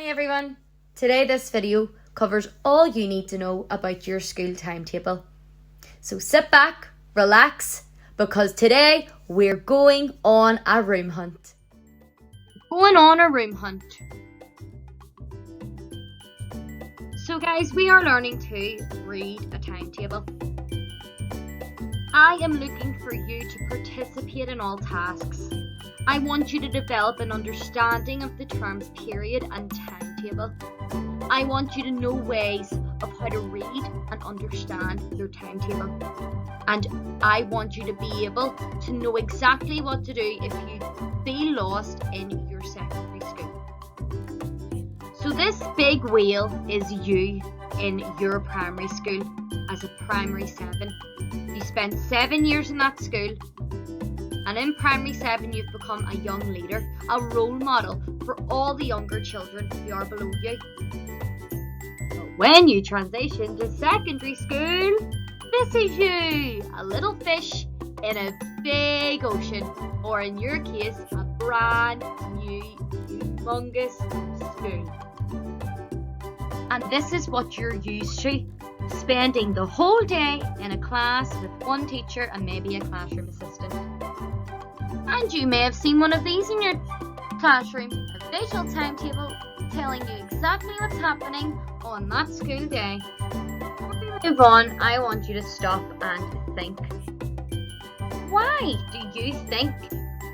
Hi everyone! Today this video covers all you need to know about your school timetable. So sit back, relax, because today we're going on a room hunt. So guys, we are learning to read a timetable. I am looking for you to participate in all tasks. I want you to develop an understanding of the terms period and timetable. I want you to know ways of how to read and understand your timetable. And I want you to be able to know exactly what to do if you feel lost in your secondary school. So this big wheel is you in your primary school as a primary 7. You spent 7 years in that school. And in primary 7, you've become a young leader, a role model for all the younger children who are below you. But when you transition to secondary school, this is you, a little fish in a big ocean, or in your case, a brand new, humongous school. And this is what you're used to, spending the whole day in a class with one teacher and maybe a classroom assistant. And you may have seen one of these in your classroom, a visual timetable telling you exactly what's happening on that school day. Before we move on, I want you to stop and think. Why do you think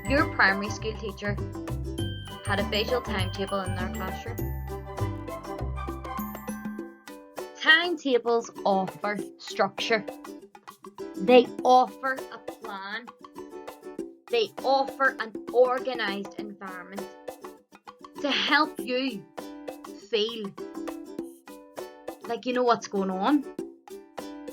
your primary school teacher had a visual timetable in their classroom? Timetables offer structure. They offer a plan. They offer an organised environment to help you feel like you know what's going on.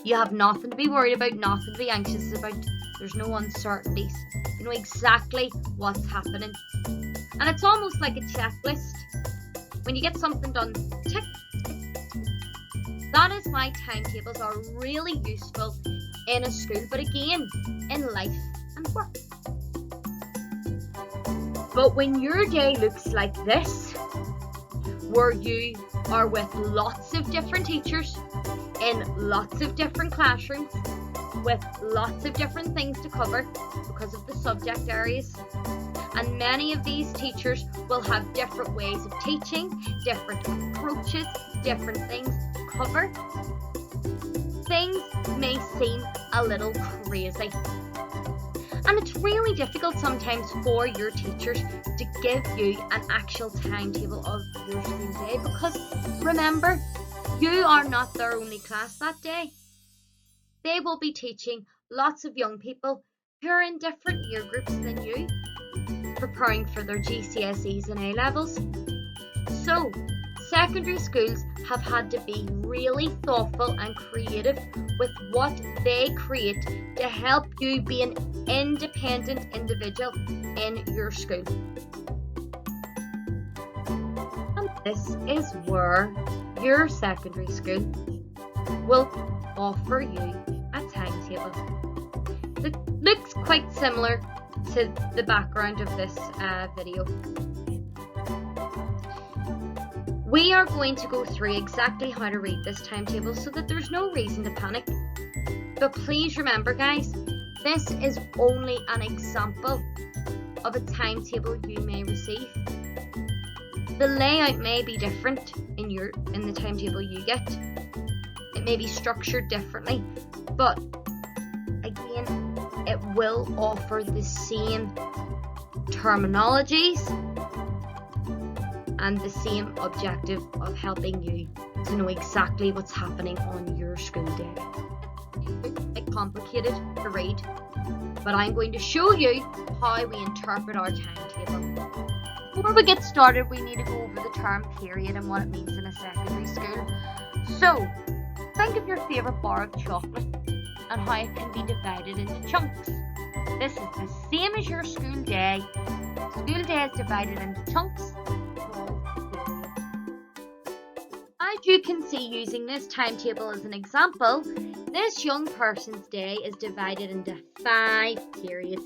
You have nothing to be worried about, nothing to be anxious about. There's no uncertainties. You know exactly what's happening. And it's almost like a checklist. When you get something done, tick. That is why timetables are really useful in a school, but again, in life and work. But when your day looks like this, where you are with lots of different teachers, in lots of different classrooms, with lots of different things to cover because of the subject areas, and many of these teachers will have different ways of teaching, different approaches, different things to cover, things may seem a little crazy. And it's really difficult sometimes for your teachers to give you an actual timetable of your school day because remember, you are not their only class that day. They will be teaching lots of young people who are in different year groups than you, preparing for their GCSEs and A-levels. So, secondary schools have had to be really thoughtful and creative with what they create to help you be an independent individual in your school. And this is where your secondary school will offer you a timetable. It looks quite similar to the background of this video. We are going to go through exactly how to read this timetable so that there's no reason to panic. But please remember guys, this is only an example of a timetable you may receive. The layout may be different in the timetable you get. It may be structured differently, but again, it will offer the same terminologies and the same objective of helping you to know exactly what's happening on your school day. It's complicated to read, but I'm going to show you how we interpret our timetable. Before we get started, we need to go over the term period and what it means in a secondary school. So, think of your favourite bar of chocolate and how it can be divided into chunks. This is the same as your school day. School day is divided into chunks. As you can see, using this timetable as an example, this young person's day is divided into 5 periods,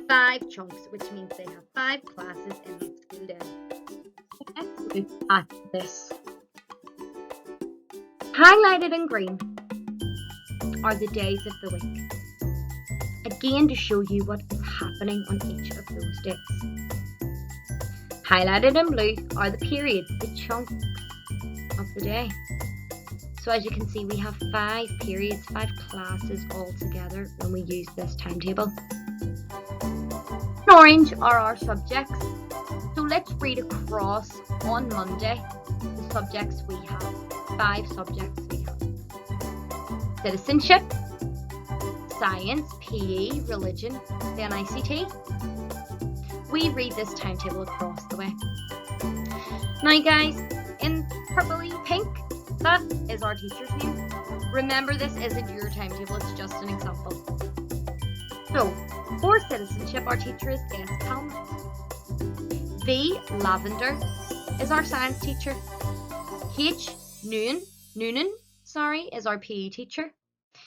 5 chunks, which means they have 5 classes in that school day. Let's look at this. Highlighted in green are the days of the week. Again, to show you what is happening on each of those days. Highlighted in blue are the periods, the chunks of the day. So as you can see, we have 5 periods, 5 classes all together when we use this timetable. In orange are our subjects. So let's read across on Monday the subjects we have. 5 subjects we have. Citizenship, science, PE, religion, then ICT. We read this timetable across the way. Now guys, in purpley pink, that is our teacher's name. Remember, this isn't your timetable, it's just an example. So, for citizenship, our teacher is S. Helmut. V. Lavender is our science teacher. H. Noonan, is our PE teacher.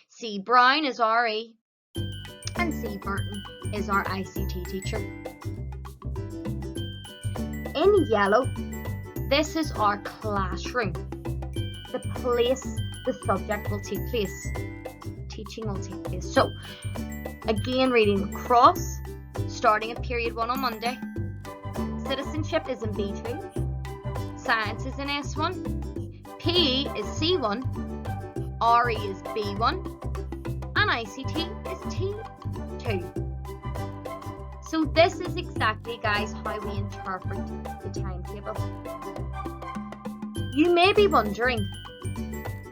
C. Brown is RE. And C. Burton is our ICT teacher. In yellow, this is our classroom. The place the subject will take place. Teaching will take place. So, again, reading across, starting at period 1 on Monday. Citizenship is in B2. Science is in S1. PE is C1. RE is B1. And ICT is T2. So this is exactly, guys, how we interpret the timetable. You may be wondering,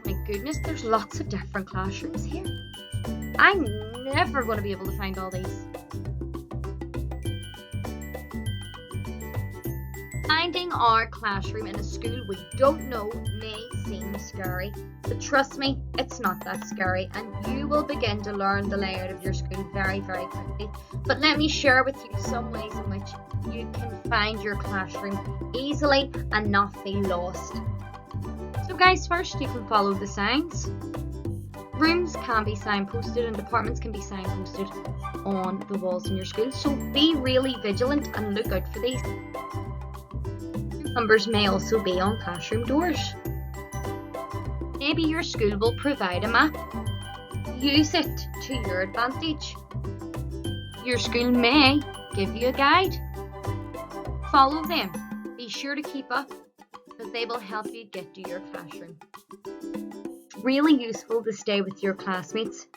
my goodness, there's lots of different classrooms here. I'm never going to be able to find all these. Finding our classroom in a school we don't know may seem scary, but trust me, it's not that scary, and you will begin to learn the layout of your school very, very quickly. But let me share with you some ways in which you can find your classroom easily and not feel lost. So guys, first you can follow the signs. Rooms can be signposted and departments can be signposted on the walls in your school, so be really vigilant and look out for these. Numbers may also be on classroom doors. Maybe your school will provide a map. Use it to your advantage. Your school may give you a guide. Follow them. Be sure to keep up, because they will help you get to your classroom. It's really useful to stay with your classmates,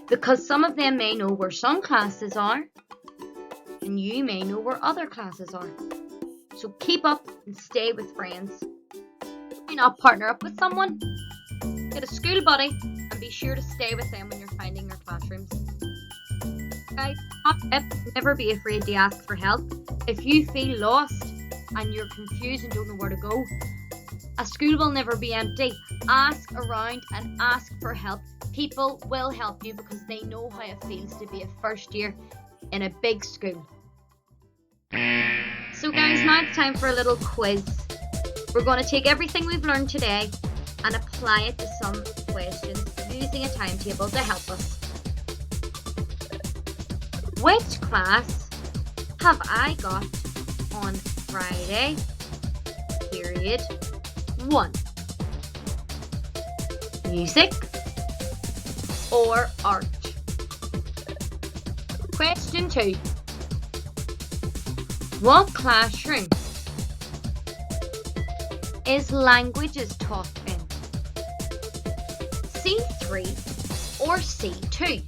because some of them may know where some classes are, and you may know where other classes are. So keep up and stay with friends. Do not partner up with someone. Get a school buddy and be sure to stay with them when you're finding your classrooms. Guys, top tip, never be afraid to ask for help. If you feel lost and you're confused and don't know where to go, a school will never be empty. Ask around and ask for help. People will help you because they know how it feels to be a first year in a big school. So guys, now it's time for a little quiz. We're going to take everything we've learned today and apply it to some questions using a timetable to help us. Which class have I got on Friday, period 1? Music or art? Question 2. What classroom is languages taught in? C3 or C2?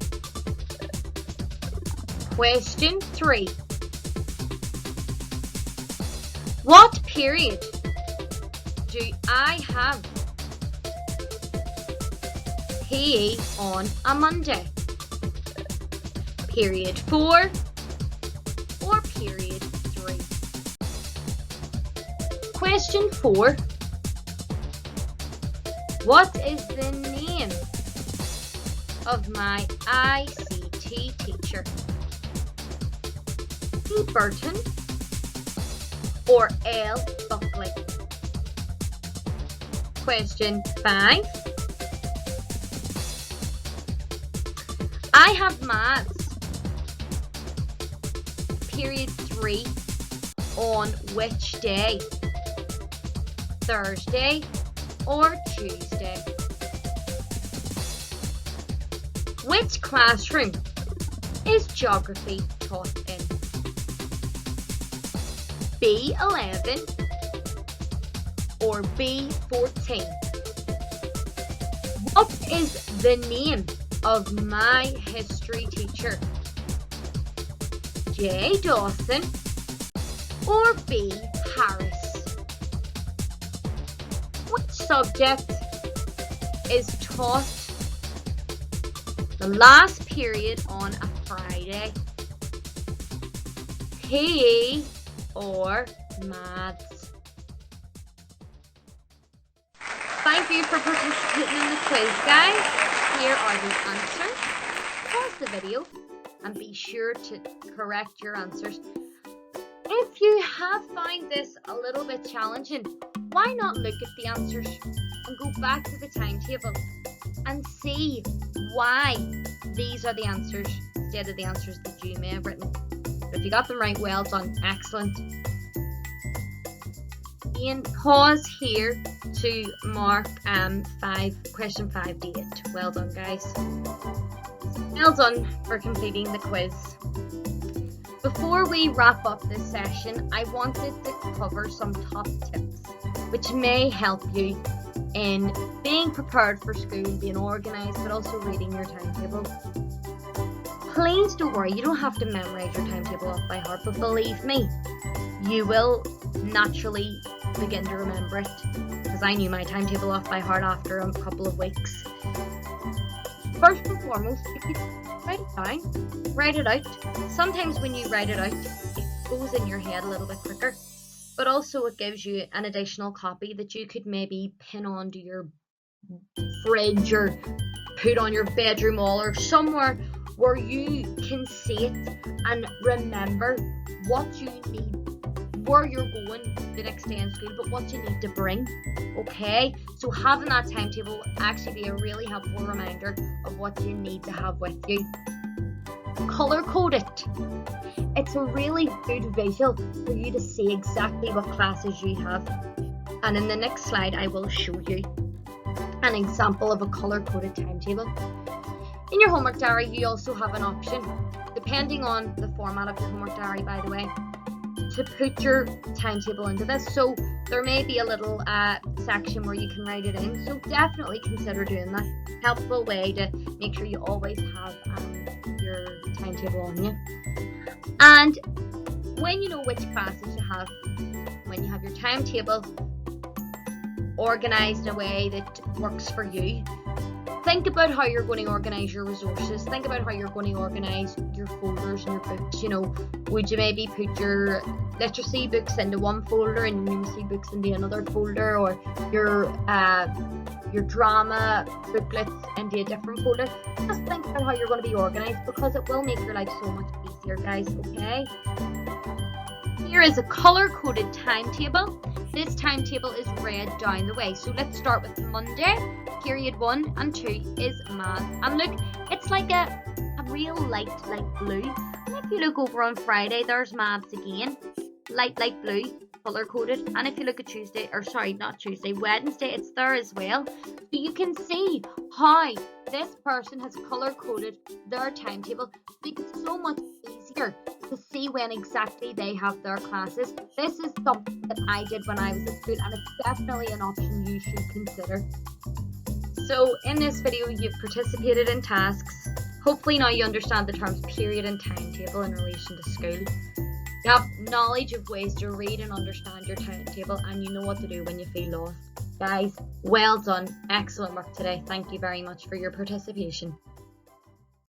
Question 3. What period do I have PE on a Monday? Period 4 or period 3? Question 4. What is the name of my ICT teacher? P. Burton or L. Buckley? Question 5. I have maths period 3 on which day? Thursday or Tuesday? Which classroom is geography taught in? B11 or B14? What is the name of my history teacher? J. Dawson or B. Harris? Which subject is taught the last period on a Friday? PE or maths? Thank you for participating in the quiz, guys. Here are the answers. Pause the video and be sure to correct your answers. If you have found this a little bit challenging, why not look at the answers and go back to the timetable and see why these are the answers instead of the answers that you may have written. If you got them right, well done, excellent. Ian, pause here to mark question 5 to 8. Well done, guys. Well done for completing the quiz. Before we wrap up this session, I wanted to cover some top tips which may help you in being prepared for school, being organised, but also reading your timetable. Please don't worry, you don't have to memorise your timetable off by heart, but believe me, you will naturally begin to remember it, because I knew my timetable off by heart after a couple of weeks. First and foremost, if you write it down, write it out. Sometimes when you write it out, it goes in your head a little bit quicker, but also it gives you an additional copy that you could maybe pin onto your fridge or put on your bedroom wall or somewhere where you can see it and remember what you need, where you're going the next day in school, but what you need to bring. Okay, so having that timetable will actually be a really helpful reminder of what you need to have with you. Color code it. It's a really good visual for you to see exactly what classes you have. And in the next slide, I will show you an example of a color coded timetable. In your homework diary, you also have an option, depending on the format of your homework diary, by the way, to put your timetable into this. So there may be a little section where you can write it in. So definitely consider doing that. Helpful way to make sure you always have your timetable on you. And when you know which classes you have, when you have your timetable organised in a way that works for you, think about how you're going to organise your resources. Think about how you're going to organise your folders and your books. You know, would you maybe put your literacy books into one folder and numeracy books into another folder, or your drama booklets into a different folder? Just think about how you're going to be organised, because it will make your life so much easier, guys, okay? Here is a colour-coded timetable. This timetable is read down the way. So let's start with Monday. Period 1 and 2 is math. And look, it's like a real light blue. And if you look over on Friday, there's maths again. Light blue, colour-coded. And if you look at Wednesday, it's there as well. So you can see how this person has colour-coded their timetable. So it's so much easier to see when exactly they have their classes. This is something that I did when I was in school, and it's definitely an option you should consider. So in this video, you've participated in tasks. Hopefully now you understand the terms period and timetable in relation to school. You have knowledge of ways to read and understand your timetable, and you know what to do when you feel lost. Guys, well done. Excellent work today. Thank you very much for your participation.